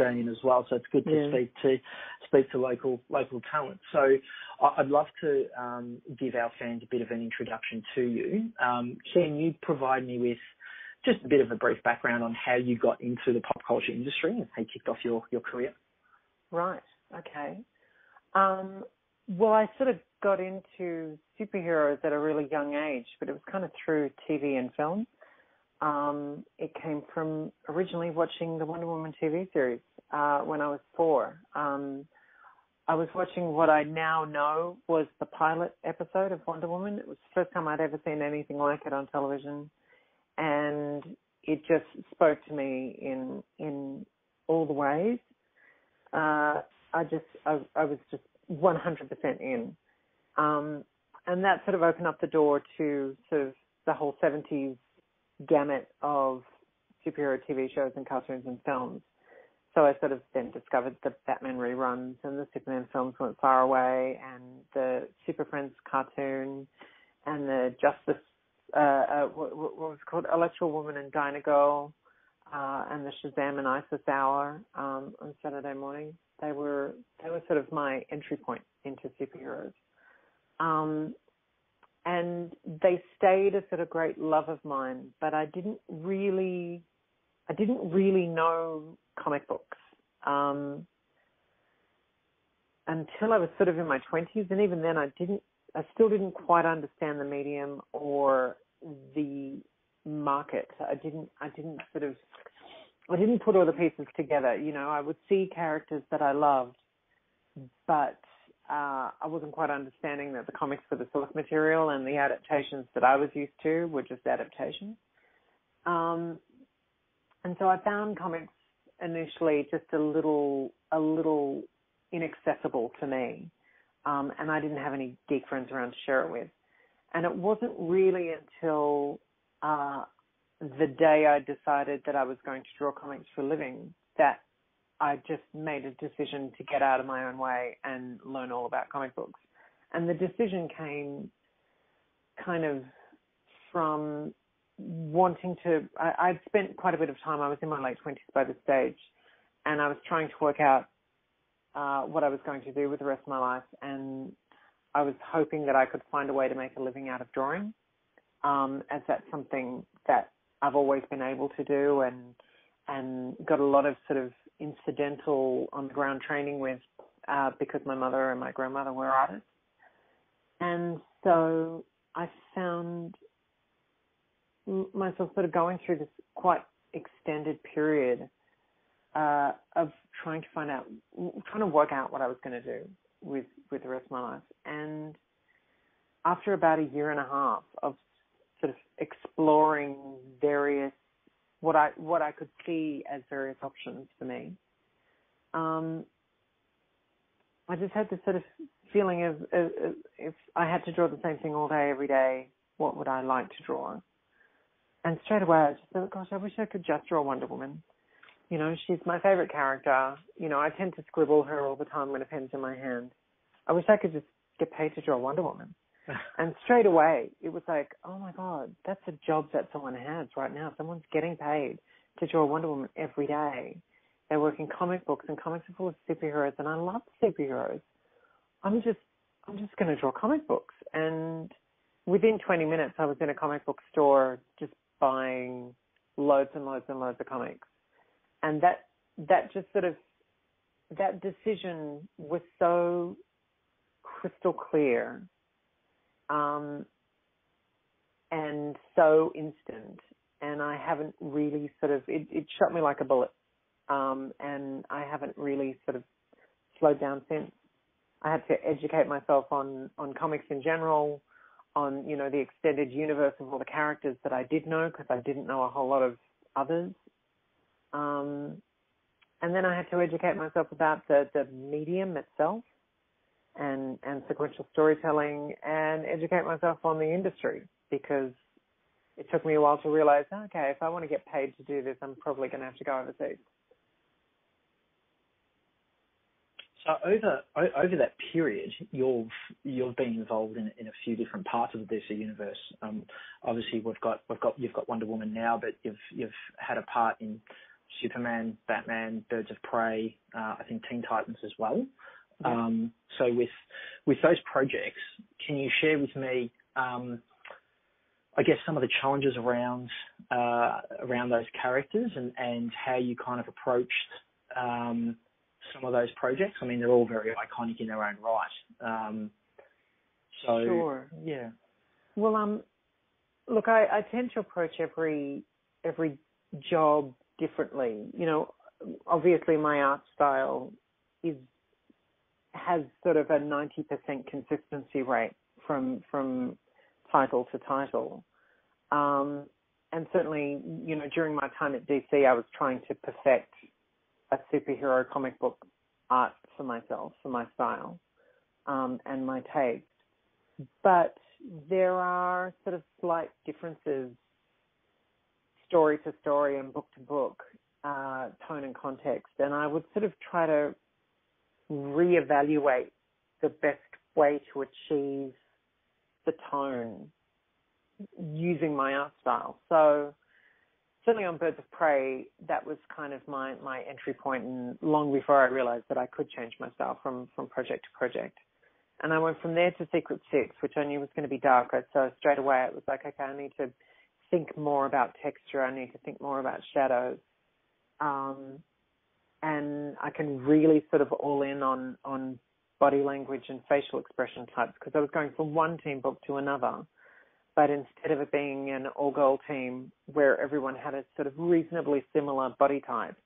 Australian as well. So it's good to speak to local talent. So I'd love to give our fans a bit of an introduction to you. Can you provide me with just a bit of a brief background on how you got into the pop culture industry and how you kicked off your career? Right. Okay. Well, I sort of got into superheroes at a really young age, but it was kind of through TV and film. It came from originally watching the Wonder Woman TV series when I was 4. I was watching what I now know was the pilot episode of Wonder Woman. It was the first time I'd ever seen anything like it on television, and it just spoke to me in all the ways. I was just 100% in, and that sort of opened up the door to sort of the whole 70s gamut of superhero TV shows and cartoons and films. So I sort of then discovered the Batman reruns and the Superman films Went Far Away and the Super Friends cartoon and the Justice, what was it called, Electro Woman and Dyna Girl, and the Shazam and Isis Hour on Saturday morning. They were sort of my entry point into superheroes. And they stayed a sort of great love of mine, but I didn't really know comic books until I was sort of in my 20s, and even then I still didn't quite understand the medium or the market. I didn't put all the pieces together. You know, I would see characters that I loved, but I wasn't quite understanding that the comics were the source material and the adaptations that I was used to were just adaptations. And so I found comics initially just a little inaccessible to me, and I didn't have any geek friends around to share it with. And it wasn't really until the day I decided that I was going to draw comics for a living that I just made a decision to get out of my own way and learn all about comic books. And the decision came kind of from wanting to, I'd spent quite a bit of time, I was in my late 20s by this stage, and I was trying to work out what I was going to do with the rest of my life, and I was hoping that I could find a way to make a living out of drawing, as that's something that I've always been able to do and got a lot of sort of incidental on-the-ground training with because my mother and my grandmother were artists. And so I found myself sort of going through this quite extended period of trying to work out what I was going to do with the rest of my life. And after about a year and a half of sort of exploring various what I could see as various options for me, I just had this sort of feeling of if I had to draw the same thing all day, every day, what would I like to draw? And straight away I just thought, gosh, I wish I could just draw Wonder Woman. You know, she's my favorite character. You know, I tend to scribble her all the time when a pen's in my hand. I wish I could just get paid to draw Wonder Woman. And straight away, it was like, oh, my God, that's a job that someone has right now. Someone's getting paid to draw Wonder Woman every day. They work in comic books, and comics are full of superheroes, and I love superheroes. I'm just going to draw comic books. And within 20 minutes, I was in a comic book store just buying loads and loads and loads of comics. And that just sort of, that decision was so crystal clear and so instant. And I haven't really sort of, it shot me like a bullet. And I haven't really sort of slowed down since. I had to educate myself on comics in general, on, you know, the extended universe of all the characters that I did know, because I didn't know a whole lot of others. And then I had to educate myself about the medium itself and sequential storytelling, and educate myself on the industry, because it took me a while to realize, okay, if I want to get paid to do this, I'm probably going to have to go overseas. So over that period, you've been involved in a few different parts of the DC universe. Obviously, you've got Wonder Woman now, but you've had a part in Superman, Batman, Birds of Prey, I think Teen Titans as well. Yeah. So with those projects, can you share with me, I guess, some of the challenges around those characters and how you kind of approached some of those projects? I mean, they're all very iconic in their own right. Sure. Yeah. Well, look, I tend to approach every job differently. You know, obviously my art style has sort of a 90% consistency rate from title to title. And certainly, you know, during my time at DC, I was trying to perfect a superhero comic book art for myself, for my style, and my taste. But there are sort of slight differences, story to story and book to book, tone and context. And I would sort of try to reevaluate the best way to achieve the tone using my art style. So certainly on Birds of Prey, that was kind of my entry point, and long before I realized that I could change my style from project to project. And I went from there to Secret Six, which I knew was going to be darker. So straight away it was like, okay, I need to think more about texture. I need to think more about shadows. And I can really sort of all in on body language and facial expression types, because I was going from one team book to another. But instead of it being an all-girl team where everyone had a sort of reasonably similar body type,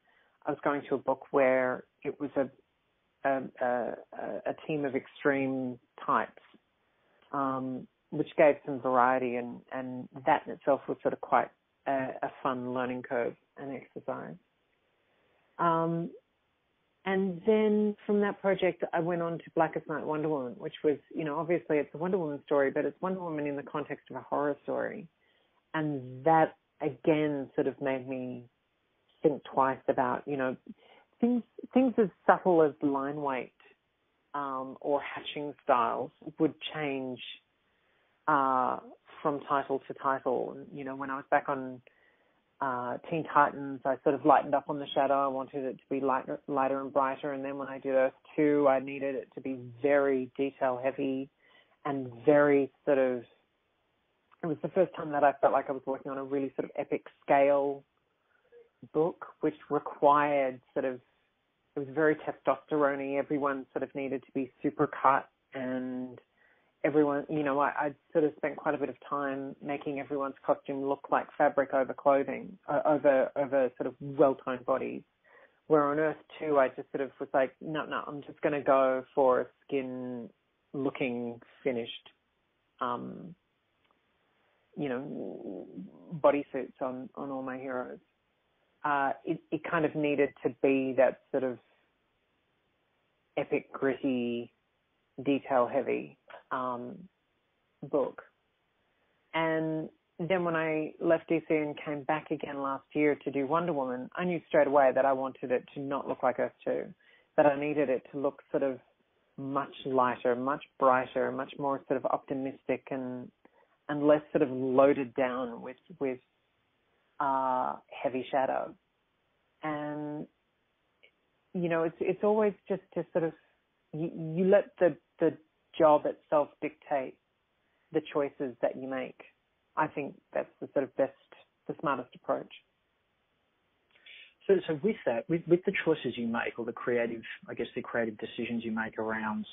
I was going to a book where it was a team of extreme types, which gave some variety, and that in itself was sort of quite a fun learning curve and exercise. And then from that project, I went on to Blackest Night Wonder Woman, which was, you know, obviously it's a Wonder Woman story, but it's Wonder Woman in the context of a horror story. And that, again, sort of made me think twice about, you know, things as subtle as line weight or hatching styles would change from title to title. And, you know, when I was back on Teen Titans, I sort of lightened up on the shadow. I wanted it to be lighter and brighter. And then when I did Earth 2, I needed it to be very detail heavy and very sort of, it was the first time that I felt like I was working on a really sort of epic scale book, which required sort of, it was very testosterone-y. Everyone sort of needed to be super cut, and everyone, you know, I sort of spent quite a bit of time making everyone's costume look like fabric over clothing, over sort of well-toned bodies. Where on Earth 2, I just sort of was like, no, I'm just going to go for a skin-looking, finished, you know, bodysuits on all my heroes. It kind of needed to be that sort of epic, gritty, detail-heavy book. And then when I left DC and came back again last year to do Wonder Woman, I knew straight away that I wanted it to not look like Earth 2, that I needed it to look sort of much lighter, much brighter, much more sort of optimistic and less sort of loaded down with heavy shadow. And, you know, it's always just to sort of, you let the job itself dictate the choices that you make. I think that's the sort of the smartest approach. So with that, with the choices you make, or the creative decisions you make around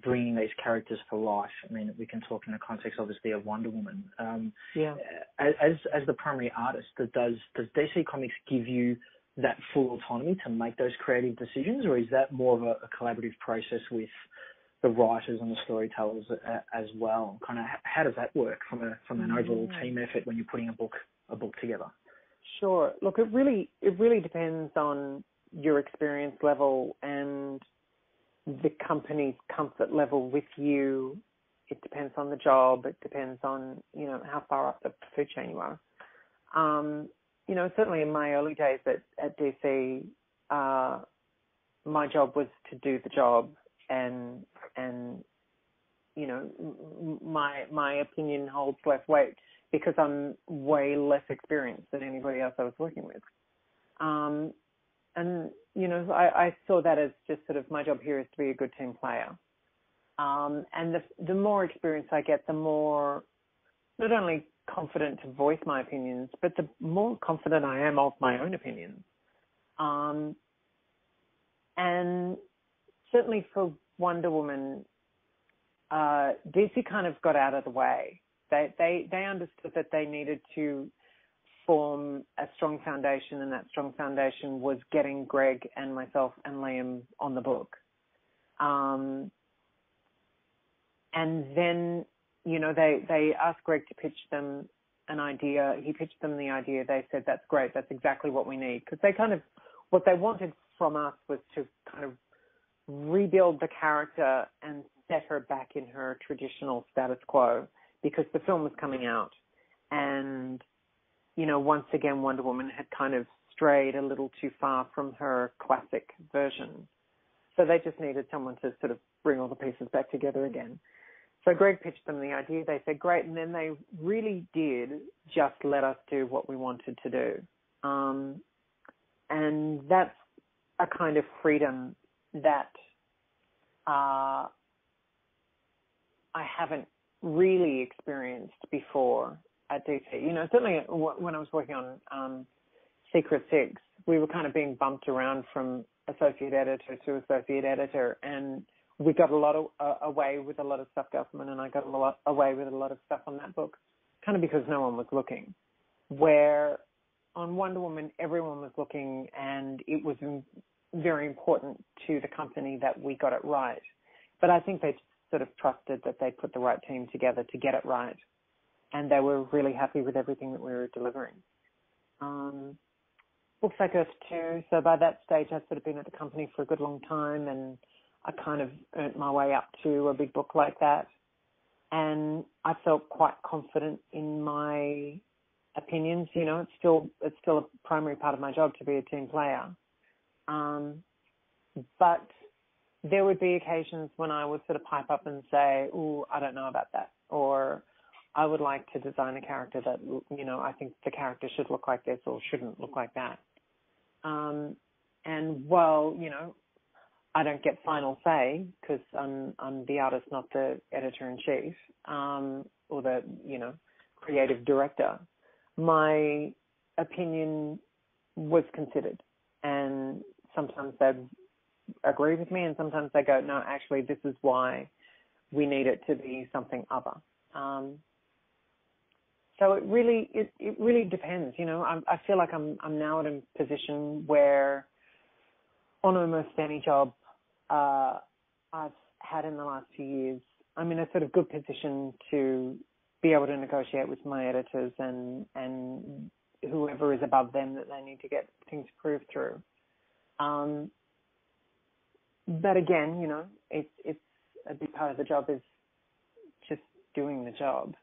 bringing these characters to life. I mean, we can talk in the context, obviously, of Wonder Woman. As the primary artist, does DC Comics give you that full autonomy to make those creative decisions, or is that more of a collaborative process with the writers and the storytellers as well? Kind of, how does that work from an overall team effort when you're putting a book together? Sure. Look, it really depends on your experience level and the company's comfort level with you. It depends on the job. It depends on, you know, how far up the food chain you are. You know, certainly in my early days at DC, my job was to do the job, and you know, my opinion holds less weight because I'm way less experienced than anybody else I was working with. And, you know, I saw that as just sort of my job here is to be a good team player. And the more experience I get, the more not only confident to voice my opinions, but the more confident I am of my own opinions. And certainly for Wonder Woman, DC kind of got out of the way. They understood that they needed to form a strong foundation, and that strong foundation was getting Greg and myself and Liam on the book. And then, you know, they asked Greg to pitch them an idea. He pitched them the idea. They said, that's great. That's exactly what we need. Because they kind of, what they wanted from us was to kind of rebuild the character and set her back in her traditional status quo, because the film was coming out. And, you know, once again, Wonder Woman had kind of strayed a little too far from her classic version. So they just needed someone to sort of bring all the pieces back together again. So Greg pitched them the idea. They said, great. And then they really did just let us do what we wanted to do. And that's a kind of freedom that I haven't really experienced before at DC. You know, certainly when I was working on Secret Six, we were kind of being bumped around from associate editor to associate editor, and we got a lot of away with a lot of stuff, Gusman, and I got a lot away with a lot of stuff on that book, kind of because no one was looking. Where on Wonder Woman, everyone was looking, and it was very important to the company that we got it right. But I think they sort of trusted that they put the right team together to get it right, and they were really happy with everything that we were delivering. Books like Earth 2, so by that stage I'd sort of been at the company for a good long time, and I kind of earned my way up to a big book like that. And I felt quite confident in my opinions. You know, it's still a primary part of my job to be a team player. But there would be occasions when I would sort of pipe up and say, "Ooh, I don't know about that," or I would like to design a character that, you know, I think the character should look like this or shouldn't look like that. And while, you know, I don't get final say because I'm the artist, not the editor-in-chief, or the, you know, creative director, my opinion was considered. And sometimes they'd agree with me, and sometimes they go, no, actually, this is why we need it to be something other. So it really depends. You know, I feel like I'm now in a position where on almost any job I've had in the last few years, I'm in a sort of good position to be able to negotiate with my editors and whoever is above them that they need to get things proved through. But again, you know, it's a big part of the job is just doing the job.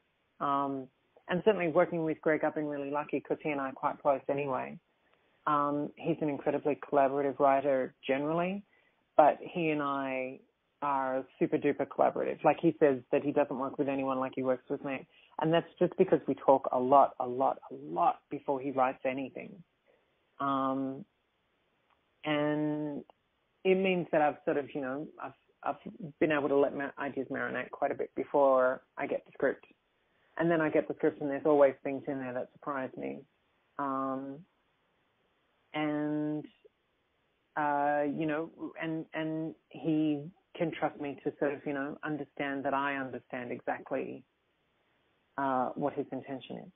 And certainly working with Greg, I've been really lucky because he and I are quite close anyway. He's an incredibly collaborative writer generally, but he and I are super duper collaborative. Like he says that he doesn't work with anyone like he works with me. And that's just because we talk a lot before he writes anything. And it means that I've sort of, you know, I've been able to let my ideas marinate quite a bit before I get the script. And then I get the script and there's always things in there that surprise me. You know, and he can trust me to sort of, you know, understand that I understand exactly what his intention is.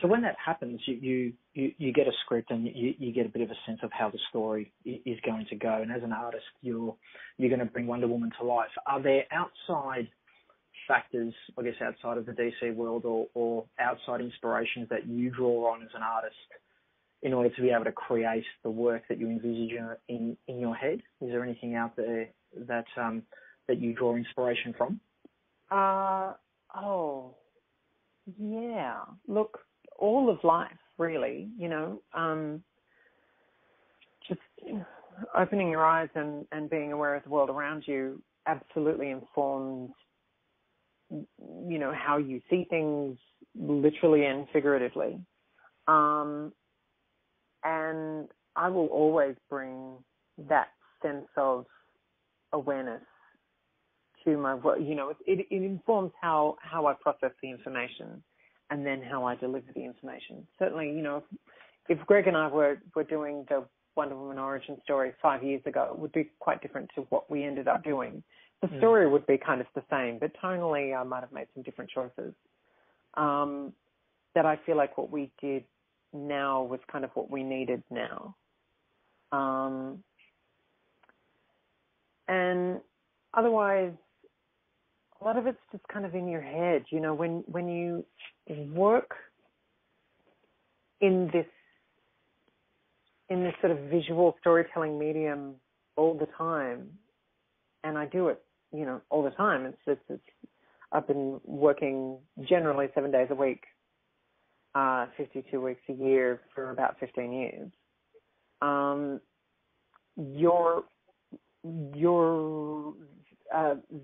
So when that happens, you get a script and you get a bit of a sense of how the story is going to go. And as an artist, you're going to bring Wonder Woman to life. Are there outside factors, I guess, outside of the DC world or outside inspirations that you draw on as an artist in order to be able to create the work that you envisage in your head? Is there anything out there that you draw inspiration from? Yeah. Look, all of life, really, you know, just opening your eyes and being aware of the world around you absolutely informs, you know, how you see things literally and figuratively. And I will always bring that sense of awareness to my work. It informs how I process the information and then how I deliver the information. Certainly, if Greg and I were doing the Wonder Woman origin story 5 years ago, it would be quite different to what we ended up doing. The story would be kind of the same, but tonally I might have made some different choices. That I feel like what we did now was kind of what we needed now. And otherwise, a lot of it's just kind of in your head. When you work in this sort of visual storytelling medium all the time, and I do it, all the time. I've been working generally 7 days a week, 52 weeks a year for about 15 years. Your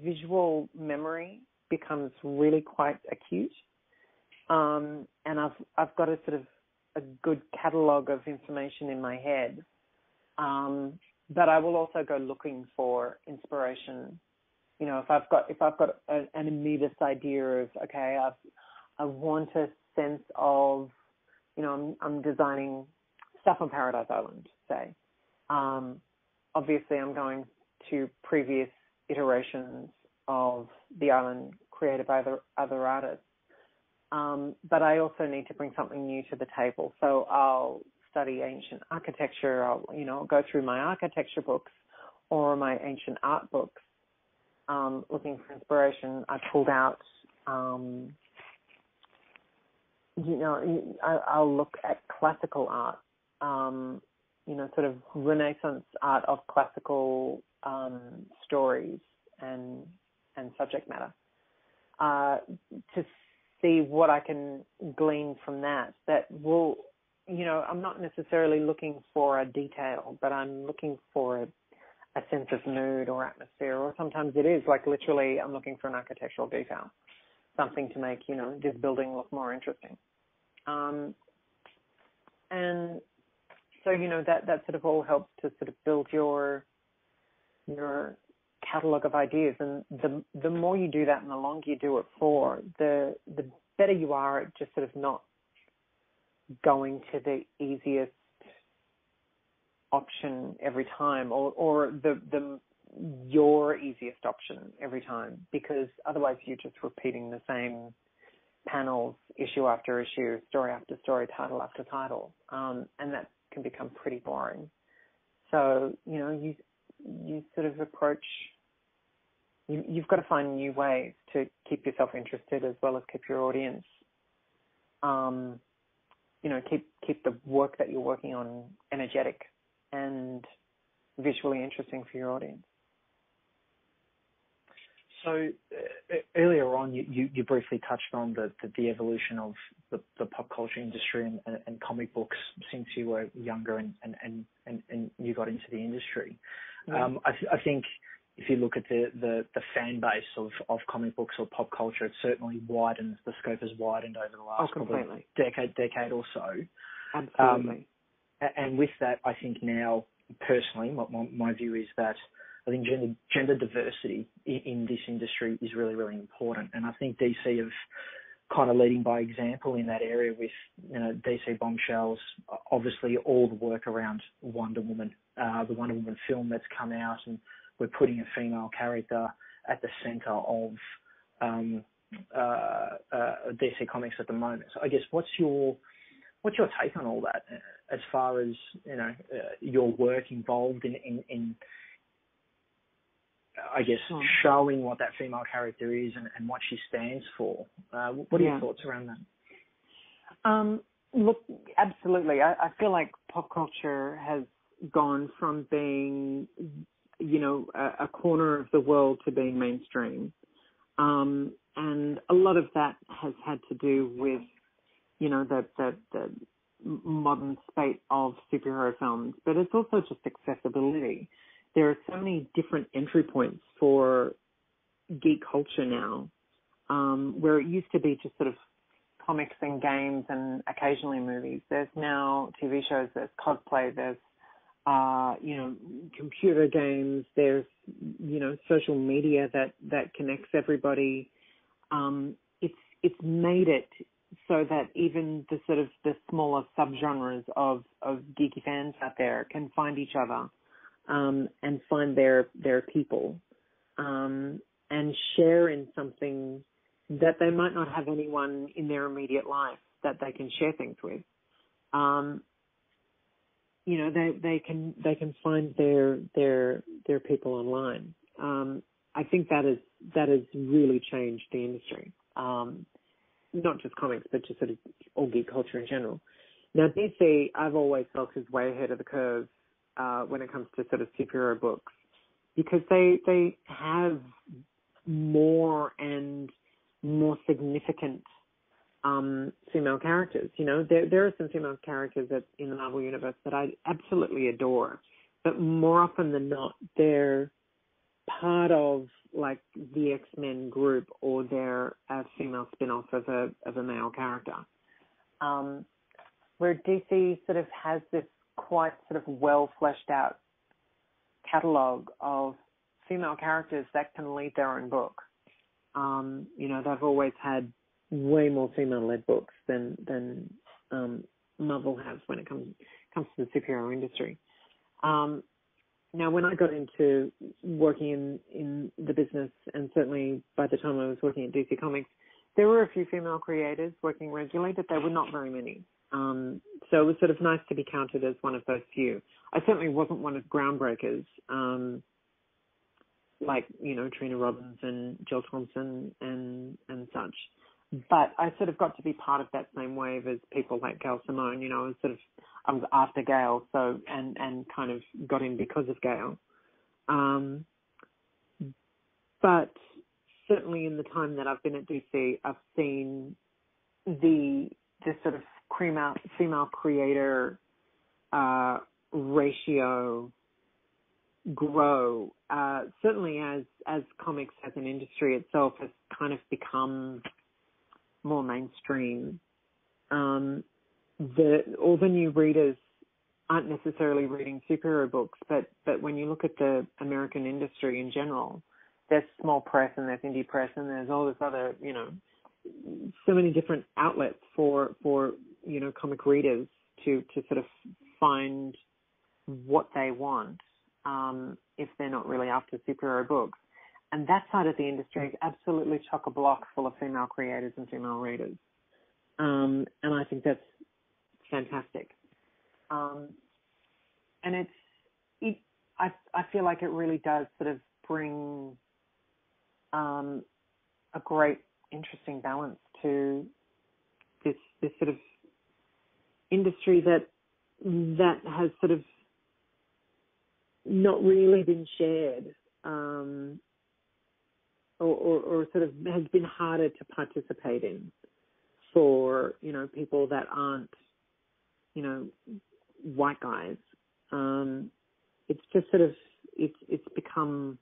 visual memory becomes really quite acute, and I've got a sort of a good catalogue of information in my head, but I will also go looking for inspiration. If I've got an immediate idea of, okay, I want a sense of, I'm designing stuff on Paradise Island, say. Obviously, I'm going to previous iterations of the island created by other artists. But I also need to bring something new to the table. So I'll study ancient architecture. I'll go through my architecture books or my ancient art books, looking for inspiration. I pulled out, I'll look at classical art, sort of Renaissance art of classical stories and subject matter, to see what I can glean from that will, I'm not necessarily looking for a detail, but I'm looking for a sense of mood or atmosphere, or sometimes it is like literally I'm looking for an architectural detail, something to make, this building look more interesting. And so, that sort of all helps to sort of build your catalogue of ideas, and the more you do that and the longer you do it for, the better you are at just sort of not going to the easiest option every time, or your easiest option every time, because otherwise you're just repeating the same panels, issue after issue, story after story, title after title, and that can become pretty boring. So, you sort of approach, you've got to find new ways to keep yourself interested as well as keep your audience, keep the work that you're working on energetic and visually interesting for your audience. So earlier on, you briefly touched on the evolution of the pop culture industry and comic books since you were younger and you got into the industry. Yeah. I think if you look at the fan base of comic books or pop culture, it certainly widens. The scope has widened over the last probably decade or so. Absolutely. And with that, I think now, personally, my view is that I think gender diversity in this industry is really, really important. And I think DC have kind of leading by example in that area with, DC Bombshells, obviously all the work around Wonder Woman, the Wonder Woman film that's come out, and we're putting a female character at the center of DC Comics at the moment. So I guess what's your take on all that, as far as your work involved in I guess showing what that female character is and what she stands for? What are your thoughts around that? Look, absolutely. I feel like pop culture has gone from being, a corner of the world to being mainstream. And a lot of that has had to do with, the modern spate of superhero films, but it's also just accessibility. There are so many different entry points for geek culture now, where it used to be just sort of comics and games and occasionally movies. There's now TV shows, there's cosplay, there's, computer games, there's, social media that connects everybody. It's made it so that even the sort of the smaller subgenres of geeky fans out there can find each other, and find their people, and share in something that they might not have anyone in their immediate life that they can share things with. They can find their people online. I think that has really changed the industry. Not just comics, but just sort of all geek culture in general. Now, DC, I've always felt is way ahead of the curve when it comes to sort of superhero books, because they have more and more significant female characters. There are some female characters in the Marvel Universe that I absolutely adore, but more often than not, they're part of like the X-Men group, or they're a female spin-off of a male character. Where DC sort of has this quite sort of well fleshed out catalogue of female characters that can lead their own book. They've always had way more female-led books than Marvel has when it comes to the superhero industry. Now, when I got into working in the business, and certainly by the time I was working at DC Comics, there were a few female creators working regularly, but there were not very many. So it was sort of nice to be counted as one of those few. I certainly wasn't one of the groundbreakers, like, Trina Robbins and Jill Thompson and such. But I sort of got to be part of that same wave as people like Gail Simone. I was after Gail, so and kind of got in because of Gail. But certainly in the time that I've been at DC, I've seen the sort of female creator ratio grow. Certainly as comics as an industry itself has kind of become more mainstream. All the new readers aren't necessarily reading superhero books, but when you look at the American industry in general, there's small press and there's indie press and there's all this other, so many different outlets for comic readers to sort of find what they want, if they're not really after superhero books. And that side of the industry is absolutely chock-a-block full of female creators and female readers. And I think that's fantastic. And I feel like it really does sort of bring a great, interesting balance to this sort of industry that has sort of not really been shared, or sort of has been harder to participate in for, people that aren't, white guys. It's just sort of, it's become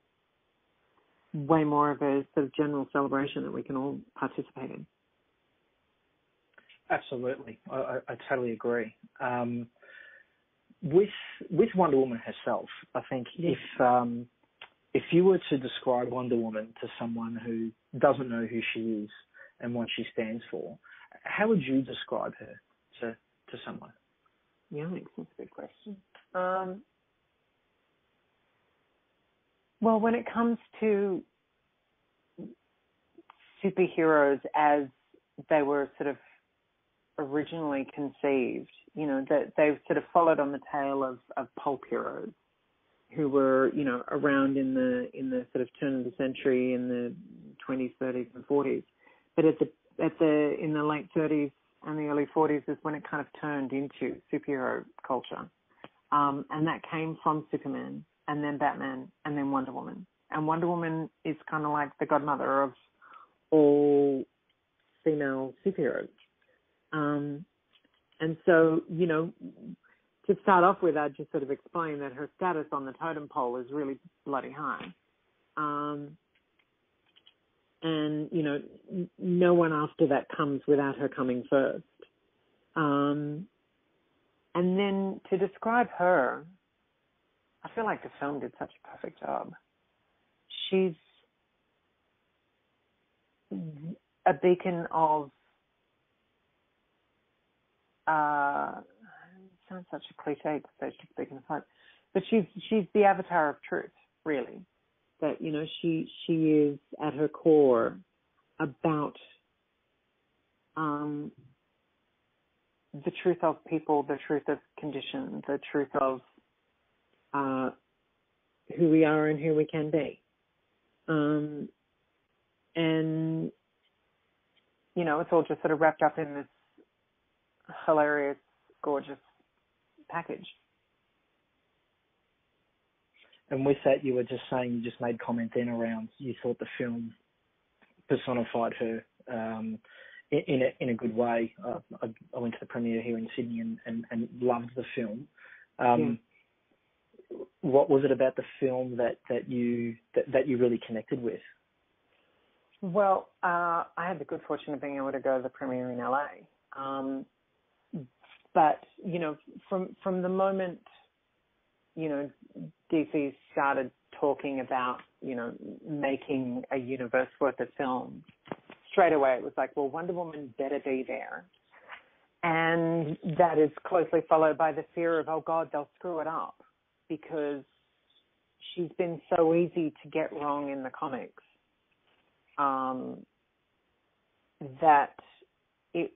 way more of a sort of general celebration that we can all participate in. Absolutely. I totally agree. With Wonder Woman herself, I think if you were to describe Wonder Woman to someone who doesn't know who she is and what she stands for, how would you describe her to someone? Yeah, I think that's a good question. Well, when it comes to superheroes as they were sort of originally conceived, that they've sort of followed on the tail of pulp heroes who were, around in the sort of turn of the century in the 20s, 30s, and 40s. But in the late 30s and the early 40s is when it kind of turned into superhero culture, and that came from Superman, and then Batman, and then Wonder Woman. And Wonder Woman is kind of like the godmother of all female superheroes. And so, to start off with, I'd just sort of explain that her status on the totem pole is really bloody high. And, no one after that comes without her coming first. And then to describe her, I feel like the film did such a perfect job. She's a beacon of, sounds such a cliche to say she's a beacon of hope, but she's the avatar of truth, really. That, she is at her core about the truth of people, the truth of conditions, the truth of who we are and who we can be. And, it's all just sort of wrapped up in this hilarious, gorgeous package. And with that, you were just saying, you just made comment then around you thought the film personified her in a good way. I went to the premiere here in Sydney and loved the film. What was it about the film that you really connected with? Well, I had the good fortune of being able to go to the premiere in LA. But from the moment DC started talking about making a universe worth of films, straight away it was like, well, Wonder Woman better be there. And that is closely followed by the fear of, oh God, they'll screw it up, because she's been so easy to get wrong in the comics that it's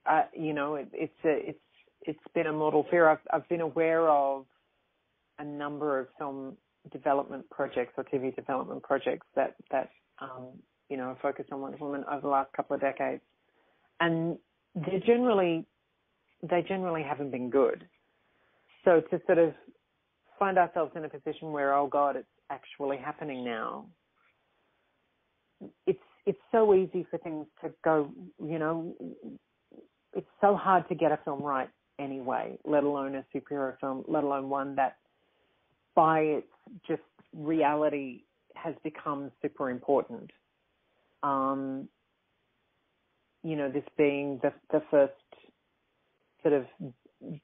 been a mortal fear. I've been aware of a number of film development projects or TV development projects that focus on Wonder Woman over the last couple of decades, and they generally haven't been good. So to sort of find ourselves in a position where, oh God, it's actually happening now. It's so easy for things to go, it's so hard to get a film right anyway, let alone a superhero film, let alone one that by its just reality has become super important. This being the first sort of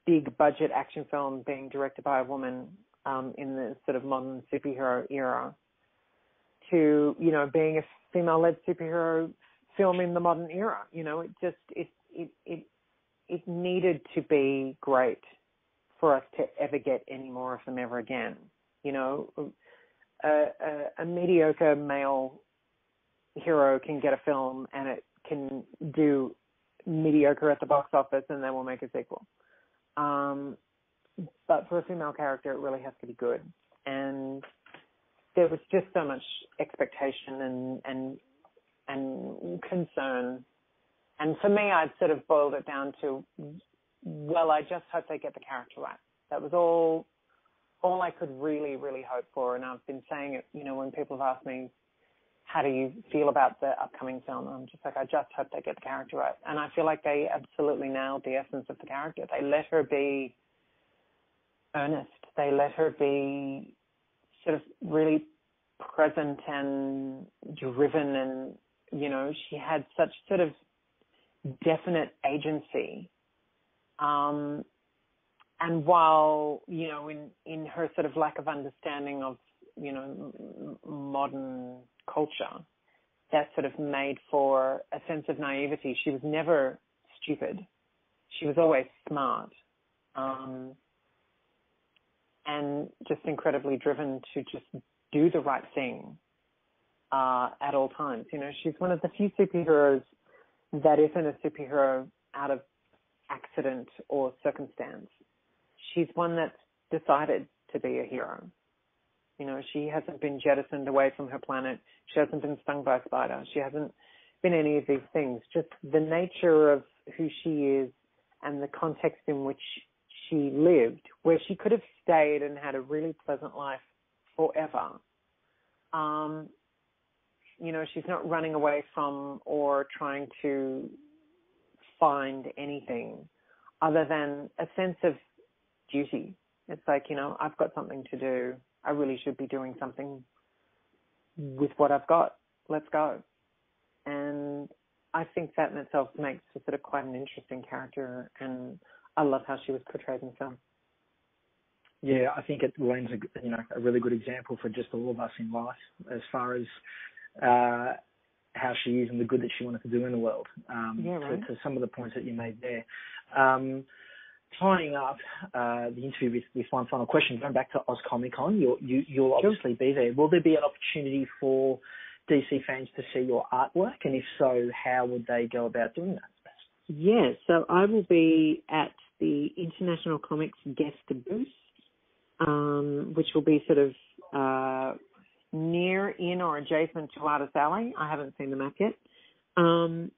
big budget action film being directed by a woman in the sort of modern superhero era, to being a female-led superhero film in the modern era. It needed to be great for us to ever get any more of them ever again. A mediocre male hero can get a film and it can do mediocre at the box office, and then we'll make a sequel. But for a female character, it really has to be good. And there was just so much expectation and concern. And for me, I'd sort of boiled it down to, well, I just hope they get the character right. That was all I could really, really hope for. And I've been saying it, when people have asked me, how do you feel about the upcoming film? I'm just like, I just hope they get the character right. And I feel like they absolutely nailed the essence of the character. They let her be earnest. They let her be sort of really present and driven, and, she had such sort of definite agency. And while, in her sort of lack of understanding of, modern culture, that sort of made for a sense of naivety. She was never stupid. She was always smart. And just incredibly driven to just do the right thing at all times. She's one of the few superheroes that isn't a superhero out of accident or circumstance. She's one that's decided to be a hero. She hasn't been jettisoned away from her planet. She hasn't been stung by a spider. She hasn't been any of these things. Just the nature of who she is and the context in which she lived, where she could have stayed and had a really pleasant life forever. She's not running away from or trying to find anything other than a sense of duty. It's like, I've got something to do. I really should be doing something with what I've got. Let's go. And I think that in itself makes her sort of quite an interesting character, and I love how she was portrayed in film. Yeah, I think it lends a really good example for just all of us in life as far as how she is and the good that she wanted to do in the world. To some of the points that you made there. Tying up the interview with one final question, going back to Oz Comic Con, you'll obviously be there. Will there be an opportunity for DC fans to see your artwork? And if so, how would they go about doing that? Yeah, so I will be at the International Comics guest booth, which will be sort of near, in, or adjacent to Artist Alley. I haven't seen the map yet. And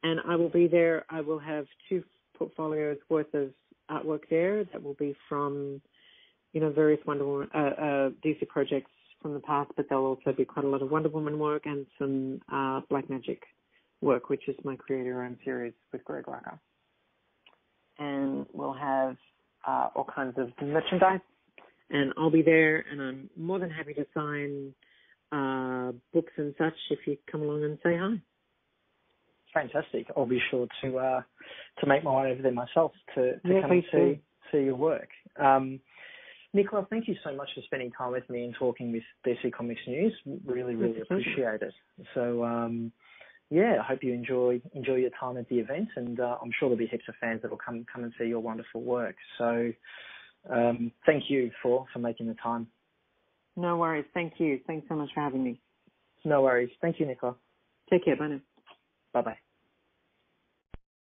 I will be there. I will have 2 portfolios worth of artwork there that will be from, various Wonder Woman, DC projects from the past, but there'll also be quite a lot of Wonder Woman work and some Black Magic work, which is my creator-owned series with Greg Rucka. And we'll have all kinds of merchandise, and I'll be there, and I'm more than happy to sign books and such if you come along and say hi. Fantastic. I'll be sure to make my way over there myself to come and see your work. Nicola, thank you so much for spending time with me and talking with DC Comics News. Really, really appreciate it. So, I hope you enjoy your time at the event, and I'm sure there'll be heaps of fans that will come and see your wonderful work. So, thank you for making the time. No worries. Thank you. Thanks so much for having me. No worries. Thank you, Nicola. Take care. Bye now. Bye-bye.